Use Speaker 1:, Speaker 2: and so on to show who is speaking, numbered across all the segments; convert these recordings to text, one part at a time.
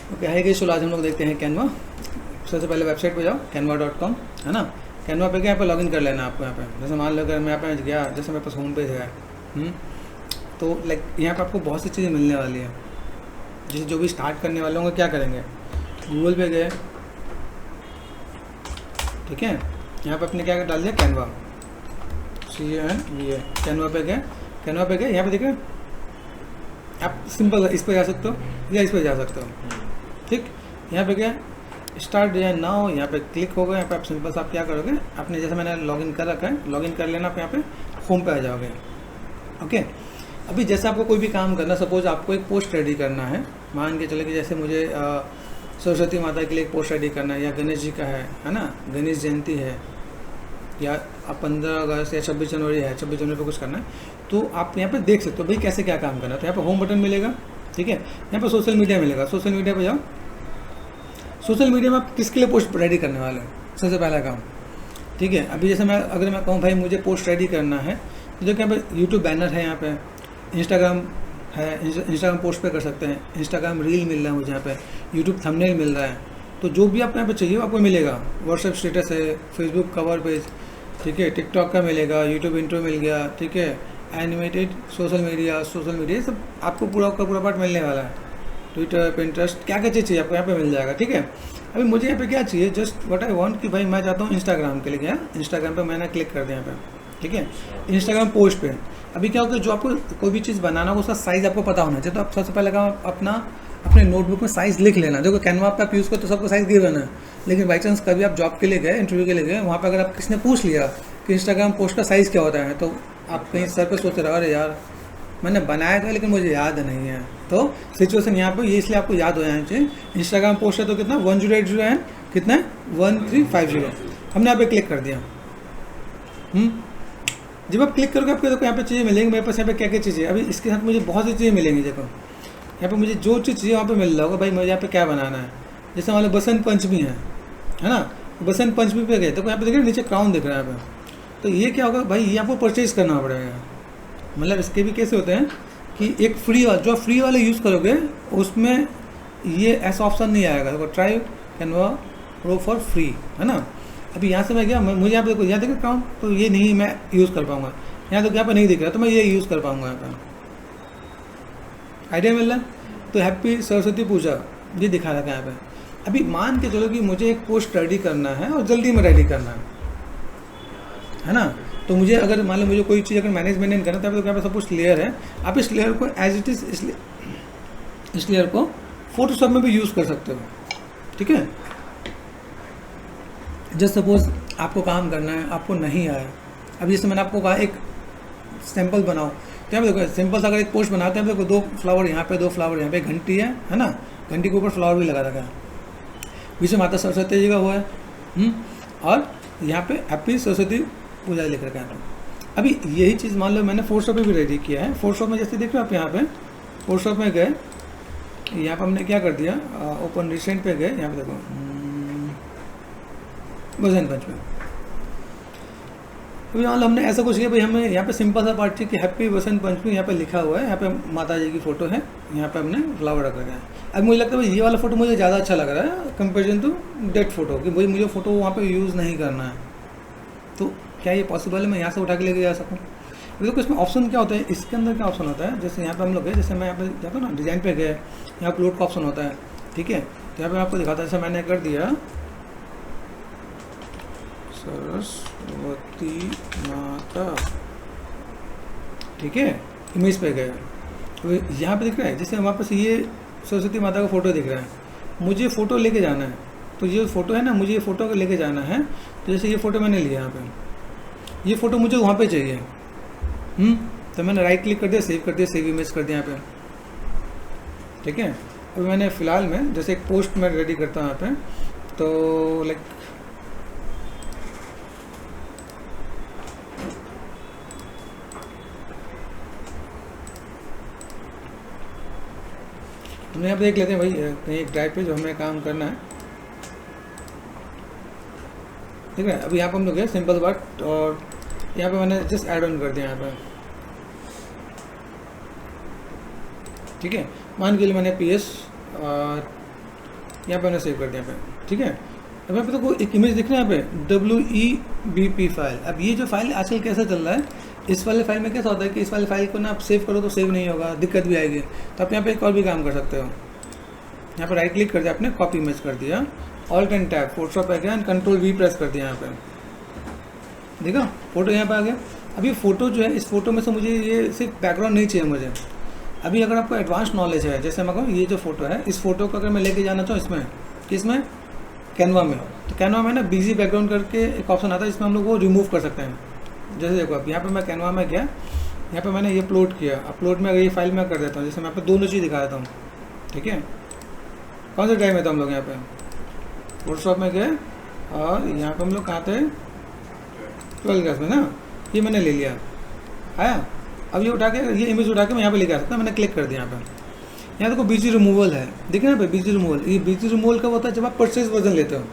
Speaker 1: Okay hi guys, आज हम लोग देखते हैं कैनवा। सबसे पहले वेबसाइट पे जाओ canva.com, है ना। कैनवा पे क्या यहाँ पे लॉगिन कर लेना आपको। यहाँ पे जैसे मान लो अगर मैं यहाँ पे गया, जैसे मेरे पास होम पेज है, तो लाइक यहाँ पे आपको बहुत सी चीज़ें मिलने वाली है। जैसे जो भी स्टार्ट करने वाले होंगे क्या करेंगे, गूगल पे गए, ठीक है। यहाँ पे अपने क्या डाल दिया, कैनवा, CANVA, कैनवा पे गए। कैनवा पे गए, यहाँ पे देखिए आप सिंपल इस पर जा सकते हो या इस पर जा सकते हो, ठीक। यहाँ पे क्या स्टार्ट डिजाइन नाउ, यहाँ पे क्लिक होगा। यहाँ पे आप सिंपल सा आप क्या करोगे, आपने जैसे मैंने लॉगिन कर रखा है, लॉगिन कर लेना। आप यहाँ पे होम पे आ जाओगे। ओके, अभी जैसे आपको कोई भी काम करना, सपोज आपको एक पोस्ट रेडी करना है, मान के चले कि जैसे मुझे सरस्वती माता के लिए एक पोस्ट रेडी करना है, या गणेश जी का है ना, गणेश जयंती है, या आप 15 अगस्त या 26 जनवरी है, 26 जनवरी पे कुछ करना है, तो आप यहाँ पे देख सकते हो भाई कैसे क्या काम करना है। तो यहाँ पे होम बटन मिलेगा, ठीक है। यहाँ पे सोशल मीडिया मिलेगा, सोशल मीडिया पे जाओ। सोशल मीडिया में आप किसके लिए पोस्ट रेडी करने वाले हैं, सबसे पहला काम, ठीक है। अभी जैसे अगर मैं कहूँ भाई मुझे पोस्ट रेडी करना है, तो देखिए यहाँ पे यूट्यूब बैनर है, यहाँ पे इंस्टाग्राम है, इंस्टाग्राम पोस्ट पे कर सकते हैं, इंस्टाग्राम रील मिल रहा है मुझे, यहाँ पे यूट्यूब थंबनेल मिल रहा है। तो जो भी आपको यहाँ पे चाहिए आपको मिलेगा। व्हाट्सएप स्टेटस है, फेसबुक कवर पेज, ठीक है, टिकटॉक का मिलेगा, यूट्यूब इंट्रो मिल गया, ठीक है, एनिमेटेड सोशल मीडिया सब आपको पूरा का पूरा पार्ट मिलने वाला है। ट्विटर, पिंटरेस्ट, क्या क्या चीज़ चाहिए आपको यहाँ पे मिल जाएगा, ठीक है। अभी मुझे यहाँ पे क्या चाहिए, जस्ट व्हाट आई वांट कि भाई मैं चाहता हूँ इंस्टाग्राम के लिए, क्या इंस्टाग्राम पे मैंने क्लिक कर दिया यहाँ पे, ठीक है, इंस्टाग्राम पोस्ट पे। अभी क्या होगा, जो आपको कोई भी चीज़ बनाना हो उसका साइज़ आपको पता होना चाहिए। तो आप सबसे पहले काम अपने नोटबुक में साइज़ लिख लेना। देखो कैनवा पे आप यूज़ करो तो सबको साइज़ गिवन है, लेकिन बाई चांस कभी आप जॉब के लिए गए, इंटरव्यू के लिए गए, वहाँ पर अगर आप किसी ने पूछ लिया कि इंस्टाग्राम पोस्ट का साइज़ क्या होता है, तो आप कहीं सर पे सोच रहे हो, अरे यार मैंने बनाया था लेकिन मुझे याद नहीं है। तो सिचुएशन यहाँ पे ये इसलिए आपको याद हो जाना चाहिए। इंस्टाग्राम पोस्ट है तो कितना 1080 है, कितना 1350, हमने यहाँ पे क्लिक कर दिया। जब आप क्लिक करोगे आपको देखो यहाँ पे चीज़ें मिलेंगी। मेरे पास यहाँ पे क्या क्या चीज़ें, अभी इसके साथ मुझे बहुत सी चीज़ें मिलेंगी। देखो यहाँ पे मुझे जो चीज़ चाहिए वहाँ पे मिल रहा होगा। भाई मुझे यहाँ पे क्या बनाना है, जैसे मान लो बसंत पंचमी है ना, बसंत पंचमी पे गए तो यहाँ पे देखिए नीचे क्राउन दिख रहा है यहाँ पे। तो ये क्या होगा भाई, ये आपको परचेज करना पड़ेगा। मतलब इसके भी कैसे होते हैं कि एक फ्री वाला, जो फ्री वाले यूज़ करोगे उसमें ये ऐसा ऑप्शन नहीं आएगा। देखो try Canva pro for free, है ना। अभी यहाँ से मैं गया, मुझे यहाँ पे देखो, यहाँ देखो काम, तो ये नहीं मैं यूज़ कर पाऊँगा। यहाँ तो यहाँ पे नहीं दिख रहा, तो मैं ये यूज़ कर पाऊँगा। यहाँ पर आइडिया मिल रहा है। तो हैप्पी सरस्वती पूजा ये दिखा रखा है यहाँ पे। अभी मान के चलो कि मुझे एक पोस्ट रेडी करना है और जल्दी में रेडी करना है ना। तो मुझे अगर मान लो मुझे कोई चीज़ अगर मैनेजमेंट करना है, तो यहाँ पे सब कुछ लेयर है, आप इस लेयर को एज इट इज़ इस लेयर को फोटोशॉप में भी यूज़ कर सकते हो, ठीक है। जस्ट सपोज आपको काम करना है, आपको नहीं आया, अब जैसे मैंने आपको कहा एक सैंपल बनाओ, तो यहाँ पे देखो सिंपल सा अगर एक पोस्ट बनाते हैं तो देखो 2 फ्लावर यहाँ पे, 2 फ्लावर यहाँ पे, घंटी है ना, घंटी के ऊपर फ्लावर भी लगा रखा है, बीच में माता सरस्वती जी का हुआ है, और यहाँ पे हैप्पी सरस्वती पूजा लिख रखा है। अभी यही चीज़ मान लो मैंने फोटोशॉप में भी रेडी किया है। फोटोशॉप में जैसे देख रहे हो आप, यहाँ पे फोटोशॉप में गए, यहाँ पे हमने क्या कर दिया, ओपन रिसेंट पे गए, यहाँ पे देखो बसंत पंचमी। अभी मान लो हमने ऐसा कुछ किया भाई, हमें यहाँ पे सिंपल सा पार्ट थी कि हैप्पी बसंत पंचमी, यहाँ पे लिखा हुआ है, यहाँ पे माता जी की फोटो है, यहाँ पे हमने फ्लावर रख रखा है। अब मुझे लगता है भाई ये वाला फोटो मुझे ज़्यादा अच्छा लग रहा है कंपेरिजन टू डेट फोटो, कि भाई मुझे फोटो वहाँ पे यूज़ नहीं करना है। तो क्या ये पॉसिबल है मैं यहाँ से उठा के लेके जा सकूँ? देखो इसमें ऑप्शन क्या होता है, इसके अंदर क्या ऑप्शन होता है, जैसे यहाँ पे हम लोग गए, जैसे मैं यहाँ पे जाता हूँ ना, डिज़ाइन पे गए, यहाँ अपलोड का ऑप्शन होता है, ठीक है। तो यहाँ पे आपको दिखाता है, जैसे मैंने कर दिया सरस्वती माता, ठीक है, इमेज पे गए, तो यहाँ पे दिख रहा है, जैसे हमारे पास ये सरस्वती माता का फ़ोटो दिख रहा है, मुझे फ़ोटो लेके जाना है। तो ये फ़ोटो है ना, मुझे ये फ़ोटो लेके जाना है। तो जैसे ये फ़ोटो मैंने लिया यहाँ पे, ये फ़ोटो मुझे वहाँ पे चाहिए, तो मैंने राइट क्लिक कर दिया, सेव कर दिया, सेव इमेज कर दिया यहाँ पे, ठीक है। अभी मैंने फ़िलहाल में जैसे एक पोस्ट मैं रेडी करता हूँ यहाँ पे, तो लाइक हमने यहाँ पे देख लेते हैं भाई, कहीं एक ड्राइव पे जो हमें काम करना है, ठीक है। अभी यहाँ पर हम लोग गए सिंपल बात, और यहाँ पे मैंने जस्ट ऐड ऑन कर दिया यहाँ पे, ठीक है। मान के लिए मैंने PS यहाँ पे मैंने सेव कर दिया यहाँ पे, ठीक है। अब यहाँ पे तो एक इमेज दिख रहा है यहाँ पे WEBP फाइल। अब ये जो फाइल आजकल कैसा चल रहा है, इस वाले फाइल में कैसा होता है कि इस वाले फाइल को ना आप सेव करो तो सेव नहीं होगा, दिक्कत भी आएगी। तो आप यहाँ पे एक और भी काम कर सकते हो, यहाँ पे राइट क्लिक कर दिया आपने, कॉपी इमेज कर दिया, ऑल्ट एंड टैब, फोटोशॉप आ गया एंड कंट्रोल V प्रेस कर दिया यहाँ पे, देखा फोटो यहाँ पे आ गया। अभी फोटो जो है, इस फोटो में से मुझे ये सिर्फ बैकग्राउंड नहीं चाहिए मुझे। अभी अगर आपको एडवांस नॉलेज है, जैसे मैं कहूँ ये जो फोटो है, इस फोटो को अगर मैं लेके जाना चाहूँ इसमें, किसमें, कैनवा में, तो कैनवा में ना बिजी बैकग्राउंड करके एक ऑप्शन आता है, इसमें हम लोग वो रिमूव कर सकते हैं। जैसे देखो अब यहाँ पे मैं कैनवा में गया, यहाँ पे मैंने ये अपलोड किया, अपलोड में अगर ये फाइल मैं कर देता हूँ, जैसे मैं यहाँ पे दोनों चीज़ दिखा देता हूँ, ठीक है। कौन से ड्राइव में था हम लोग, यहाँ पे फोटोशॉप में गए और यहाँ पे हम लोग कहाँ थे, 12 गैस में ना, ये मैंने ले लिया, आया। अब ये उठा के, ये इमेज उठा के मैं यहाँ पे लेके आ सकता हूँ, मैंने क्लिक कर दिया यहाँ पे। यहाँ देखो बीजी रिमूवल है, दिख रहा है यहाँ पे बीजी रिमूवल। ये बीजी रिमूवल कब होता है, जब आप परचेज वर्जन लेते हो।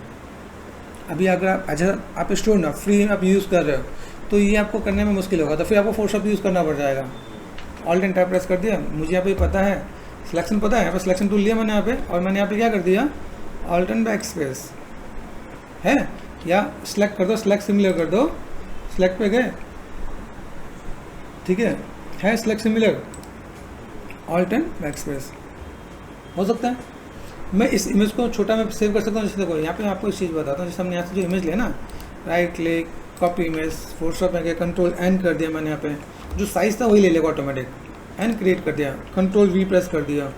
Speaker 1: अभी अगर आप अच्छा आप स्टूडेंट आप फ्री आप यूज़ कर रहे हो तो ये आपको करने में मुश्किल होगा, तो फिर आपको फोटोशॉप यूज़ करना पड़ जाएगा। ऑल्ट एंड टैब प्रेस कर दिया, मुझे यहाँ पे पता है सिलेक्शन पता है, यहाँ पे सिलेक्शन टूल लिया मैंने यहाँ पे, और मैंने यहाँ पे क्या कर दिया, ऑल्ट एंड बैक स्पेस है, या सिलेक्ट कर दो, सिलेक्ट सिमिलर कर दो, सिलेक्ट पे गए, ठीक है select similar, alt and back space हो सकता है। मैं इस इमेज को छोटा में सेव कर सकता हूँ। जैसे देखो यहाँ पे मैं आपको इस चीज़ बताता हूँ, जैसे हमने यहाँ से जो इमेज लिया ना, right click, copy image, Photoshop में गया, कंट्रोल एन कर दिया मैंने, यहाँ पे जो साइज़ था वही ले लेगा ऑटोमेटिक, एन क्रिएट कर दिया, कंट्रोल V प्रेस कर दिया,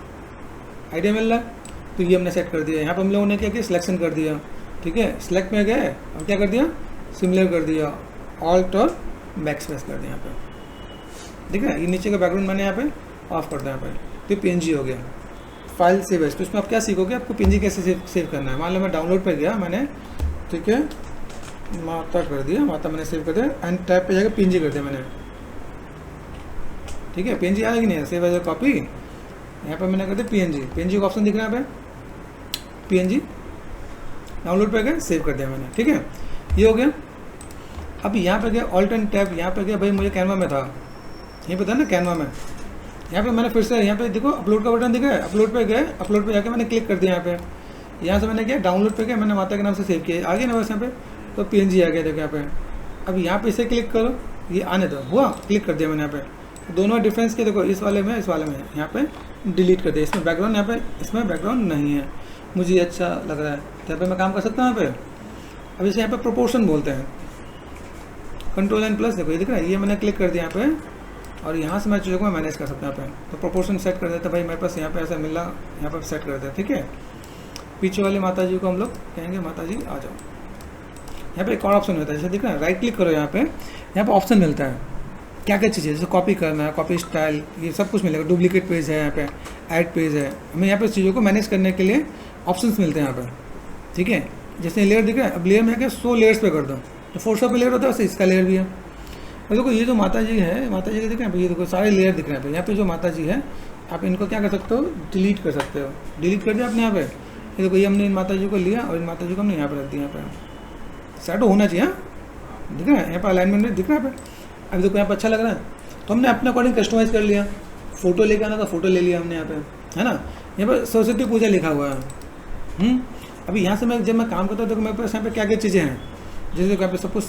Speaker 1: आइडिया मिल रहा है। तो ये हमने सेट कर दिया। यहाँ पर हम लोगों ने क्या किया, सिलेक्शन कर दिया, ठीक है, सिलेक्ट में गए और क्या कर दिया, सिमिलर कर दिया, ऑल्ट और बैक स्पेस कर दिया यहाँ पे, ठीक है। ये नीचे का बैकग्राउंड मैंने यहाँ पे ऑफ कर दिया यहाँ पे, तो PNG हो गया, फाइल सेव है। तो इसमें आप क्या सीखोगे, आपको PNG कैसे सेव करना है। मान लो मैं डाउनलोड पे गया मैंने, ठीक है, माता कर दिया, माता मैंने सेव कर दिया, एंड टैब पे जाकर PNG कर दिया मैंने, ठीक है। PNG आएगी नहीं, सेव एज अ कॉपी, यहाँ पे मैंने कर दिया PNG का ऑप्शन दिख रहा है यहाँ पे, PNG डाउनलोड पे गए, सेव कर दिया मैंने, ठीक है, ये हो गया। अब यहाँ पे गया ऑल्ट एंड टैब, यहाँ पे गया भाई मुझे कैनवा में था, यही पता है ना कैनवा में, यहाँ पे मैंने फिर से यहाँ पे देखो अपलोड का बटन दिखा है, अपलोड पे गए, अपलोड पे जाके मैंने क्लिक कर दिया यहाँ पे, यहाँ से मैंने क्या डाउनलोड पे गया, मैंने माता के नाम से सेव किया, आ गया ना बस यहाँ पे, तो PNG आ गया देखो यहाँ पे। अब यहाँ पे इसे क्लिक करो, ये आने दो, हुआ, क्लिक कर दिया मैंने यहाँ पे। दोनों डिफरेंस क्या देखो, इस वाले में इस वाले में, यहाँ पे डिलीट कर दिया, इसमें बैकग्राउंड, यहाँ पे इसमें बैकग्राउंड नहीं है, मुझे अच्छा लग रहा है, तो यहाँ पे मैं काम कर सकता हूँ यहाँ पे। अब इसे यहाँ पे प्रोपोर्शन बोलते हैं, कंट्रोल एन प्लस, देखो ये दिख रहा है, ये मैंने क्लिक कर दिया यहाँ पे, और यहाँ से मैं चीज़ों को मैं मैनेज कर सकता हूँ यहाँ पे। तो प्रोपोर्शन सेट कर देते भाई, मेरे पास यहाँ पे ऐसा मिला, यहाँ पे सेट कर देते हैं, ठीक है। पीछे वाली माता जी को हम लोग कहेंगे, माता जी आ जाओ। यहाँ पे एक और ऑप्शन होता है, जैसे दिख रहा है, राइट क्लिक करो यहाँ पे ऑप्शन मिलता है, क्या क्या चीज़ें, जैसे कॉपी करना है, कॉपी स्टाइल, ये सब कुछ मिलेगा, डुप्लीकेट पेज है यहाँ पे, ऐड पेज है, हमें यहाँ पे चीज़ों को मैनेज करने के लिए ऑप्शंस मिलते हैं यहाँ पे, ठीक है। जैसे लेयर दिख रहा है, अब लेयर में क्या 100 लेयर्स पे कर दो, तो फोटोशॉप पे लेयर होता है वैसे इसका लेयर भी है। और देखो ये जो माता जी है, माता जी के दिख रहे हैं, ये देखो सारे लेयर दिख रहे हैं यहाँ पे, जो माता जी है आप इनको क्या कर सकते हो, डिलीट कर सकते हो, डिलीट कर दिया आपने यहाँ पे। ये देखो ये हमने इन माता जी को लिया और इन माता जी को हमने यहाँ पे रख दिया, यहाँ पे सेट होना चाहिए, दिख रहा है यहाँ पर अलाइनमेंट दिख रहा है यहाँ पे। अब देखो यहाँ पर अच्छा लग रहा है, तो हमने अपने अकॉर्डिंग कस्टमाइज़ कर लिया, फोटो लेके आना था, फोटो ले लिया हमने यहाँ पे, है ना। यहाँ पर सरस्वती पूजा लिखा हुआ है। अभी यहाँ से मैं जब मैं काम करता हूँ तो मेरे पास यहाँ पे क्या क्या चीज़ें हैं, जैसे यहाँ पे सब कुछ,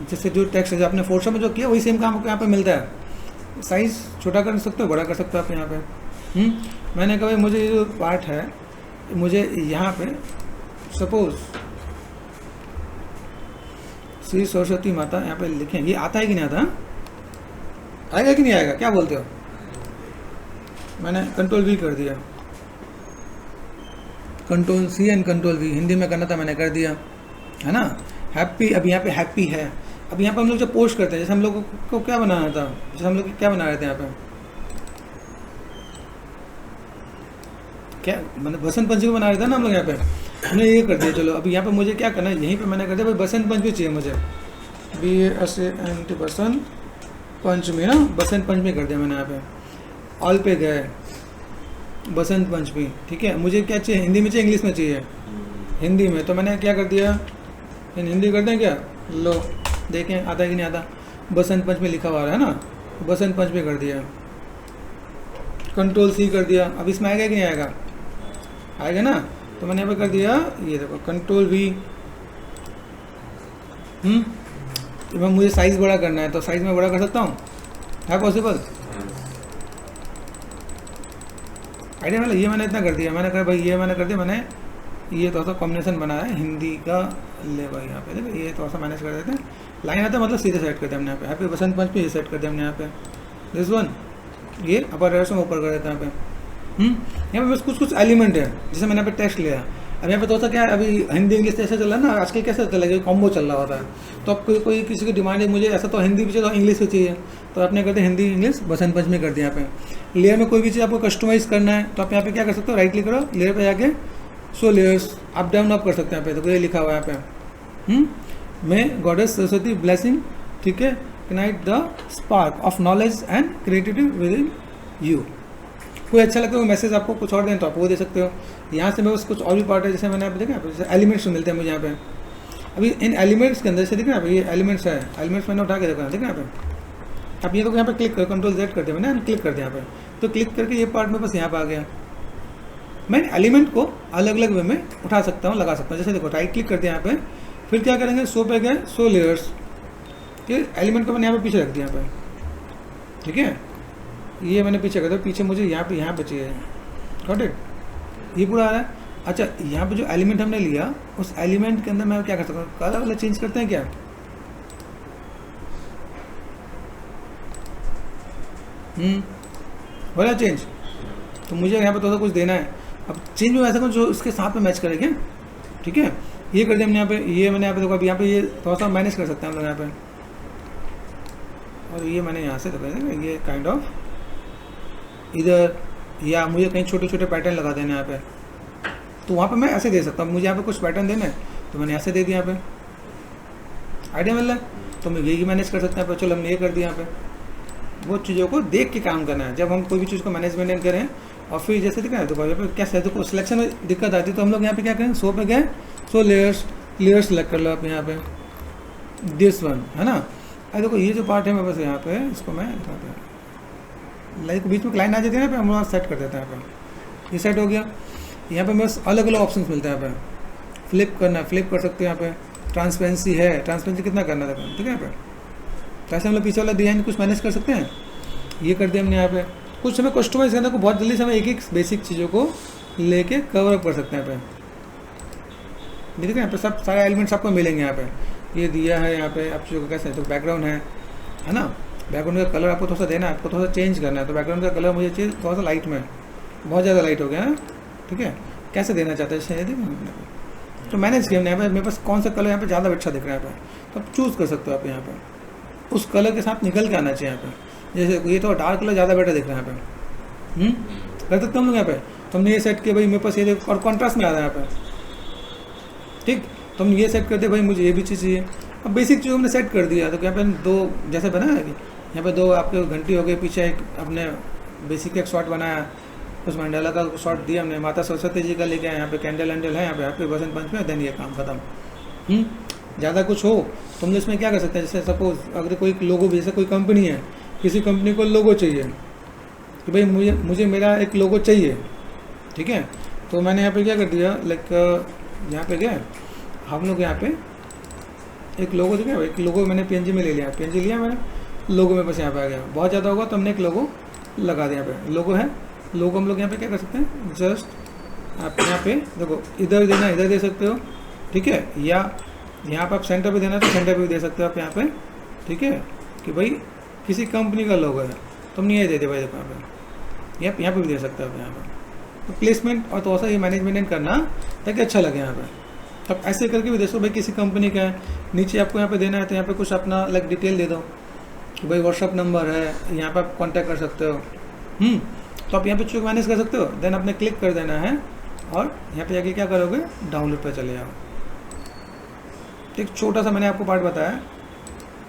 Speaker 1: जैसे जो टेक्स्ट है जो आपने फोटोशॉप में जो किया वही सेम काम आपको यहाँ पे मिलता है। साइज़ छोटा कर सकते हो, बड़ा कर सकते हो आप यहाँ पे। मैंने कहा भाई मुझे ये जो पार्ट है, मुझे यहाँ पे सपोज श्री सरस्वती माता यहाँ पे लिखें, ये आता है कि नहीं आता, आएगा कि नहीं आएगा, क्या बोलते हो। मैंने कंट्रोल V कर दिया, control C and control V, Hindi में करना था मैंने कर दिया, है ना। हैप्पी, अब यहाँ पे हैप्पी है। अब यहाँ पे हम लोग जो पोस्ट करते हैं, जैसे हम लोग को क्या बनाना था, जैसे हम लोग क्या बना रहे थे यहाँ पे, क्या मतलब बसंत पंचमी बना रहे थे ना हम लोग यहाँ पे, हमने ये कर दिया। चलो अभी यहाँ पे मुझे क्या करना है, यहीं पे मैंने कर दिया भाई बसंत पंचमी चाहिए मुझे, BASANT बसंत पंचमी ना, बसंत पंचमी कर दिया मैंने यहाँ पे। ऑल पे गए, बसंत पंचमी, ठीक है। मुझे क्या चाहिए, हिंदी में चाहिए, इंग्लिश में चाहिए, हिंदी में, तो मैंने क्या कर दिया, हिंदी कर दें क्या, लो देखें आता है कि नहीं आता, बसंत पंचमी लिखा हुआ है ना, बसंत पंचमी कर दिया, कंट्रोल C कर दिया। अब इसमें आएगा कि नहीं आएगा, आएगा ना। तो मैंने यहाँ पे कर दिया, ये देखो कंट्रोल V। तो मुझे साइज़ बड़ा करना है तो साइज़ में बड़ा कर सकता हूँ, है पॉसिबल? आइडिया मतलब ये मैंने इतना कर दिया, मैंने कहा भाई ये मैंने कर दिया, मैंने ये थोड़ा सा कॉम्बिनेशन बनाया है हिंदी का, ले भाई यहाँ पे देखो ये थोड़ा सा मैनेज कर देते हैं, लाइन आता है मतलब सीधे सेट करते हैं हमने यहाँ पे, हैप्पी बसंत पंचमी ये सेट करते हैं हमने यहाँ पे, दिस वन ये अपर रेयर्स में ऊपर कर देते हैं यहाँ पे। यहाँ पे बस कुछ कुछ एलिमेंट है, जैसे मैंने यहाँ पे टेक्स्ट लिया, अब यहाँ पे थोड़ा सा क्या है, अभी हिंदी इंग्लिश ऐसा चल रहा है ना आजकल, कैसे चला है कॉम्बो चल रहा होता है, तो अब कोई किसी की डिमांड है मुझे ऐसा तो हिंदी भी चाहिए तो इंग्लिश भी चाहिए, तो आपने करते हिंदी इंग्लिश बसंत पंचमी कर दिया यहाँ पे। लेयर में कोई भी चीज़ आपको कस्टमाइज़ करना है तो आप यहाँ पे क्या कर सकते हो, राइट क्लिक करो, लेयर पे जाके सो लेयर्स अप डाउन अप कर सकते हैं यहाँ पे, तो ये लिखा हुआ है यहाँ पे, मैं गॉडेस सरस्वती ब्लेसिंग, ठीक है, ignite the spark of knowledge and creativity with in you. कोई अच्छा लगता है वो मैसेज आपको कुछ और दें तो आप वो दे सकते हो। यहाँ से मैं बस कुछ और भी पार्ट है, जैसे मैंने यहाँ पे देखा, जैसे एलिमेंट्स मिलते हैं मुझे यहाँ पे, अभी इन एलिमेंट्स के अंदर से देखना ये एलिमेंट्स है, एलिमेंट्स मैंने उठा के देखा, देखना यहाँ पे, अब ये तो यहाँ पे क्लिक कर, कंट्रोल Z कर दिया मैंने, क्लिक कर दिया यहाँ पे, तो क्लिक करके ये पार्ट में बस यहाँ पे आ गया। मैं एलिमेंट को अलग अलग वे में उठा सकता हूँ, लगा सकता हूँ, जैसे देखो राइट क्लिक करते हैं यहाँ पे, फिर क्या करेंगे, शो पे गए, शो लेयर्स, ये एलिमेंट को मैंने यहाँ पे पीछे रख दिया यहाँ पे, ठीक है, ये मैंने पीछे कर दिया, पीछे मुझे यहाँ पे चाहिए, गॉट इट, ये पूरा आ रहा है। अच्छा यहाँ पे जो एलिमेंट हमने लिया उस एलिमेंट के अंदर मैं क्या कर सकता हूँ, कलर वाला चेंज करते हैं क्या, वाला चेंज, तो मुझे यहाँ पे थोड़ा सा कुछ देना है, अब चेंज में ऐसा कुछ जो उसके साथ में मैच करेगा, ठीक है, ये कर दिया हमने यहाँ पे, ये मैंने यहाँ पे देखो, अब यहाँ पे ये थोड़ा सा मैनेज कर सकते हैं हम लोग यहाँ पे, और ये मैंने यहाँ से देखो ये काइंड ऑफ इधर, या मुझे कहीं छोटे छोटे पैटर्न लगा देना यहाँ पे, तो वहाँ पे मैं ऐसे दे सकता हूँ, मुझे यहाँ पे कुछ पैटर्न देना है तो मैंने ऐसे दे दिया यहाँ पे, आइडिया मिल रहा है, तो मैं यही मैनेज कर सकते हैं। चलो हमने ये कर दिया यहाँ पे, वो चीज़ों को देख के काम करना है जब हम कोई भी चीज़ को मैनेजमेंट करें, और फिर जैसे दिखा है तो यहाँ पे क्या देखो सिलेक्शन में दिक्कत आती है, तो हम लोग यहाँ पे क्या करें, शो पे गए, सो लेयर्स सेलेक्ट कर लो आप यहाँ पे, दिस वन है ना, अरे देखो ये जो पार्ट है मैं बस यहाँ पे इसको मैं लाइक बीच में लाइन आ जाती है ना पे, हम लोग सेट कर देते हैं यहाँ पे, ये सेट हो गया। यहाँ पे बस अलग अलग ऑप्शंस मिलते हैं यहाँ पे, फ्लिप करना है फ्लिप कर सकते हैं यहाँ पे, ट्रांसपेरेंसी है, ट्रांसपेरेंसी कितना करना है ठीक है यहाँ पे, तो ऐसे हम लोग पीछे वाला डिजाइन कुछ मैनेज कर सकते हैं, ये कर दिया हमने यहाँ पे। कुछ हमें कस्टमाइज करना को बहुत जल्दी से हमें एक एक बेसिक चीज़ों को लेके कवर अप कर सकते हैं यहाँ पे, ठीक है, यहाँ पे सब सारे एलिमेंट्स आपको मिलेंगे यहाँ पे, ये दिया है यहाँ पे, आप चीज़ों को कैसे, तो बैकग्राउंड है ना, बैकग्राउंड का कलर आपको थोड़ा सा देना है, आपको थोड़ा सा चेंज करना है, तो बैकग्राउंड का कलर मुझे चाहिए थोड़ा सा लाइट में, बहुत ज़्यादा लाइट हो गया है, ठीक है, कैसे देना चाहते हैं शायद, तो मैनेज किया यहाँ पे, मेरे पास कौन सा कलर यहाँ पे ज़्यादा अच्छा दिख रहा है यहाँ पे, तो आप चूज़ कर सकते हो आप यहाँ पे, उस कलर के साथ निकल के आना चाहिए यहाँ पे, जैसे ये तो डार्क कलर ज़्यादा बेटर दिख रहा है यहाँ पे, कर सकते हम लोग यहाँ पे, तो हमने ये सेट किया भाई मेरे पास ये और कॉन्ट्रास्ट में आ रहा है यहाँ पे, ठीक, तो हम ये सेट करते भाई मुझे ये भी चीज़ चाहिए, अब बेसिक चीज़ हमने सेट कर दिया, तो यहाँ पे दो जैसे बना है यहाँ पे दो आपके घंटी हो गई, पीछे एक अपने बेसिक एक शॉट बनाया, उस मंडाला का शॉट दिया हमने, माता सरस्वती जी का लेके आए, यहाँ पे कैंडल वैंडल है, यहाँ पे हैप्पी बसंत पंचमी, देन ये काम खत्म। ज़्यादा कुछ हो तो हम इसमें क्या कर सकते हैं, जैसे सपोज अगर कोई लोगो, जैसे कोई कंपनी है, किसी कंपनी को लोगो चाहिए कि भाई मुझे मेरा एक लोगो चाहिए, ठीक है, तो मैंने यहाँ पे क्या कर दिया, लाइक यहाँ पे गया हम लोग, यहाँ पे एक लोगो देखा, एक लोगो मैंने PNG में ले लिया, PNG लिया मैंने, लोगो में बस यहाँ पे आ गया, बहुत ज़्यादा होगा तो हमने एक लोगो लगा दिया, यहाँ पे लोगो है, लोगो हम लोग यहाँ पे क्या कर सकते हैं, जस्ट आप यहाँ पे देखो इधर देना इधर दे सकते हो, ठीक है, या यहाँ पर आप सेंटर पे देना तो सेंटर पे भी दे सकते हो आप यहाँ पे, ठीक है, कि भाई किसी कंपनी का लोगो है तो हमने ये दे दे भाई, देखो यहाँ पे भी दे सकते हो आप यहाँ पे, तो प्लेसमेंट और थोड़ा सा ये मैनेजमेंट करना ताकि अच्छा लगे यहाँ पे, अब ऐसे करके भी देखो भाई किसी कंपनी का है, नीचे आपको यहाँ पे देना है तो यहाँ पे कुछ अपना लाइक डिटेल दे दो कि भाई व्हाट्सअप नंबर है, यहाँ पे आप कांटेक्ट कर सकते हो, तो आप यहाँ पे चीज़ मैनेज कर सकते हो, देन आपने क्लिक कर देना है और यहाँ पे जाके क्या करोगे, डाउनलोड पर चले जाओ। एक छोटा सा मैंने आपको पार्ट बताया,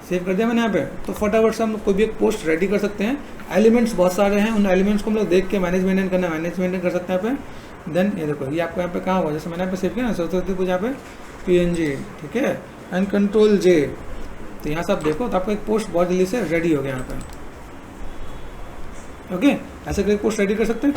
Speaker 1: सेव कर दिया मैंने यहाँ पे, तो फटाफट से हम लोग कोई भी एक पोस्ट रेडी कर सकते हैं, एलिमेंट्स बहुत सारे हैं, उन एलिमेंट्स को हम लोग देख के मैनेजमेंट करना, मैनेजमेंट कर सकते हैं यहाँ पे। देन ये देखो ये आपको यहाँ पे कहाँ हुआ, जैसे मैंने यहाँ पे सेव किया ना सरस्वती पूजा यहाँ पे PNG, ठीक है, एंड कंट्रोल J, तो यहाँ से आप देखो तो आपका एक पोस्ट बहुत जल्दी से रेडी हो गया यहाँ पे, ओके, ऐसे करके पोस्ट रेडी कर सकते हैं।